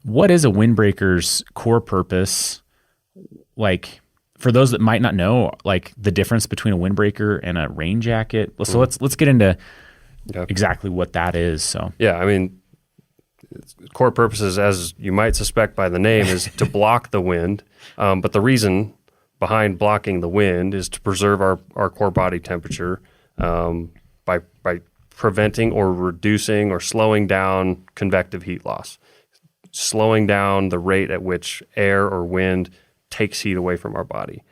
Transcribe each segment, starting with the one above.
what is a windbreaker's core purpose? Like, for those that might not know, like the difference between a windbreaker and a rain jacket. So let's get into exactly what that is. So yeah, I mean, core purposes, as you might suspect by the name, is to block the wind. But the reason behind blocking the wind is to preserve our core body temperature by preventing or reducing or slowing down convective heat loss, slowing down the rate at which air or wind takes heat away from our body.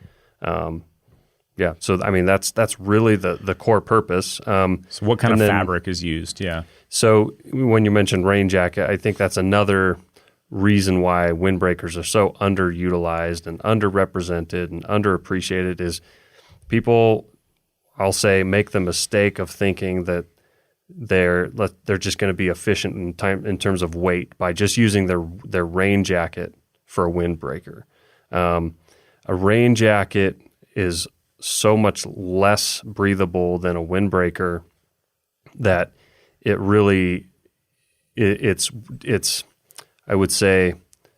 So I mean that's really the core purpose. So what kind of fabric is used? Yeah. So when you mentioned rain jacket, I think that's another reason why windbreakers are so underutilized and underrepresented and underappreciated is people, I'll say, make the mistake of thinking that they're just going to be efficient in terms of weight by just using their rain jacket for a windbreaker. A rain jacket is so much less breathable than a windbreaker that it really it's I would say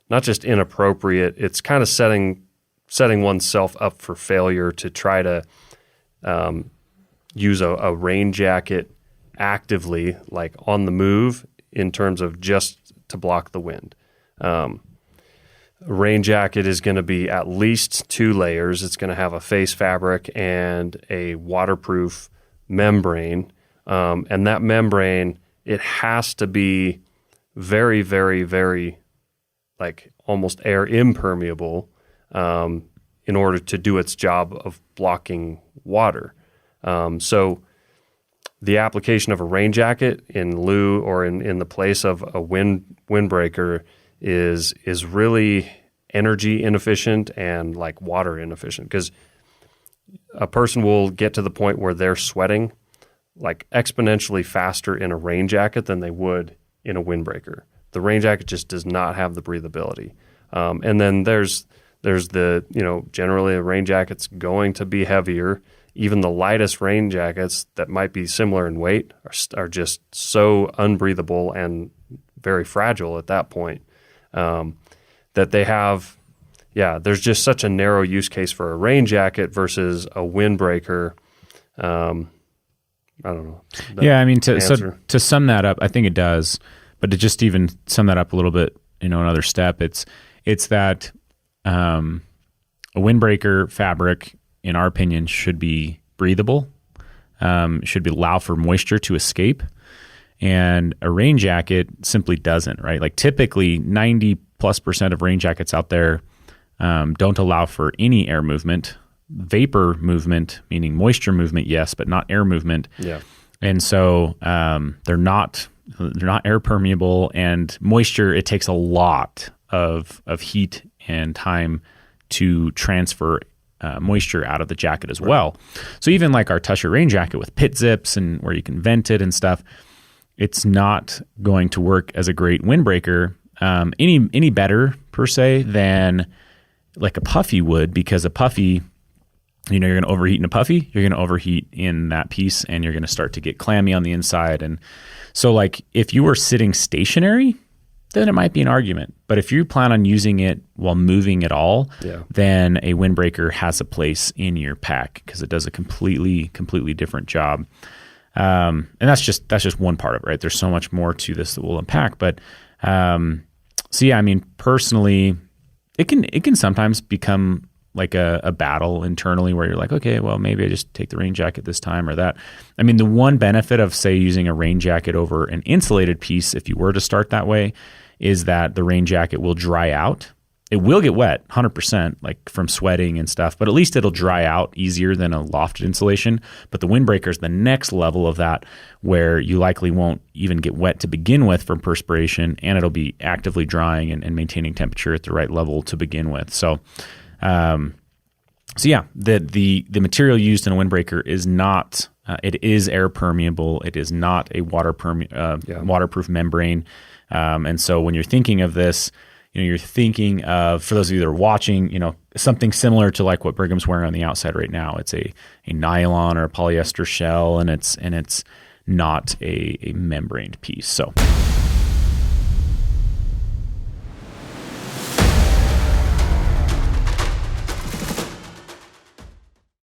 not just inappropriate, it's kind of setting oneself up for failure to try to use a rain jacket actively, like on the move, in terms of just to block the wind. A rain jacket is going to be at least 2 layers. It's going to have a face fabric and a waterproof membrane. And that membrane, it has to be very, very, very, like almost air impermeable in order to do its job of blocking water. So the application of a rain jacket in lieu or in the place of a windbreaker is really energy inefficient and like water inefficient, because a person will get to the point where they're sweating like exponentially faster in a rain jacket than they would in a windbreaker. The rain jacket just does not have the breathability. And then there's the, generally a rain jacket's going to be heavier. Even the lightest rain jackets that might be similar in weight are just so unbreathable and very fragile at that point that they have, there's just such a narrow use case for a rain jacket versus a windbreaker. I don't know. I mean, to sum that up, I think it does. But to just even sum that up a little bit, another step, it's that a windbreaker fabric, in our opinion, should be breathable, should allow for moisture to escape, and a rain jacket simply doesn't, right? Like typically 90+% of rain jackets out there don't allow for any air movement, vapor movement, meaning moisture movement, yes, but not air movement. Yeah. And so they're not air permeable, and moisture, it takes a lot of heat and time to transfer moisture out of the jacket as well. So even like our Tusher rain jacket with pit zips and where you can vent it and stuff, it's not going to work as a great windbreaker any better per se than like a puffy would, because a puffy, you're going to overheat in a puffy, you're going to overheat in that piece, and you're going to start to get clammy on the inside. And so like if you were sitting stationary, then it might be an argument. But if you plan on using it while moving at all, then a windbreaker has a place in your pack because it does a completely different job. And that's just one part of it, right? There's so much more to this that we'll unpack. But I mean, personally, it can sometimes become like a battle internally where you're like, okay, well, maybe I just take the rain jacket this time or that. I mean, the one benefit of, say, using a rain jacket over an insulated piece, if you were to start that way, is that the rain jacket will dry out. It will get wet 100%, like from sweating and stuff, but at least it'll dry out easier than a lofted insulation. But the windbreaker is the next level of that, where you likely won't even get wet to begin with from perspiration, and it'll be actively drying and maintaining temperature at the right level to begin with. So the material used in a windbreaker is not, it is air permeable. It is not a waterproof membrane. And so when you're thinking of this, you're thinking of, for those of you that are watching, something similar to like what Brigham's wearing on the outside right now. It's a nylon or a polyester shell, and it's not a membraned piece. So